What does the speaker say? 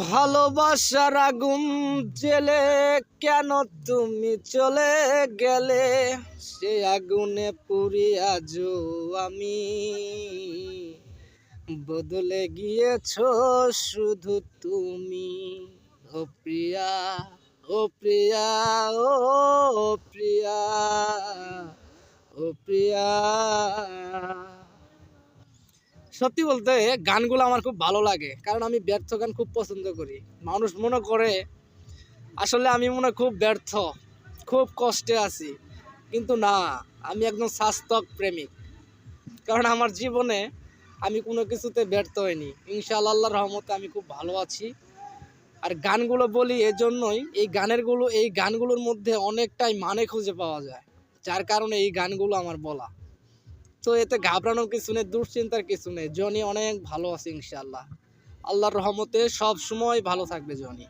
ভালোবাসার আগুন জেলে কেন তুমি চলে গেলে, সে আগুনে পুড়ি আজও আমি। বদলে গিয়েছো শুধু তুমি, ও প্রিয়া, ও প্রিয়া, ও প্রিয়া, ও প্রিয়া। সত্যি বলতে গানগুলো আমার খুব ভালো লাগে, কারণ আমি ব্যর্থ গান খুব পছন্দ করি। মানুষ মনে করে আসলে আমি মনে হয় খুব ব্যর্থ, খুব কষ্টে আছি, কিন্তু না, আমি একদম স্বাস্থ্য প্রেমিক। কারণ আমার জীবনে আমি কোনো কিছুতে ব্যর্থ হইনি, ইনশাআল্লাহ আল্লাহর রহমতে আমি খুব ভালো আছি। আর গানগুলো বলি এজন্যই, এই গানগুলোর মধ্যে অনেকটাই মানে খুঁজে পাওয়া যায়, যার কারণে এই গানগুলো আমার বলা। তো এতে ঘাবড়ানোর কিছু নেই, দুশ্চিন্তার কিছু নেই। জনি অনেক ভালো আছে ইনশাআল্লাহ, আল্লাহর রহমতে সব সময় ভালো থাকবে জনি।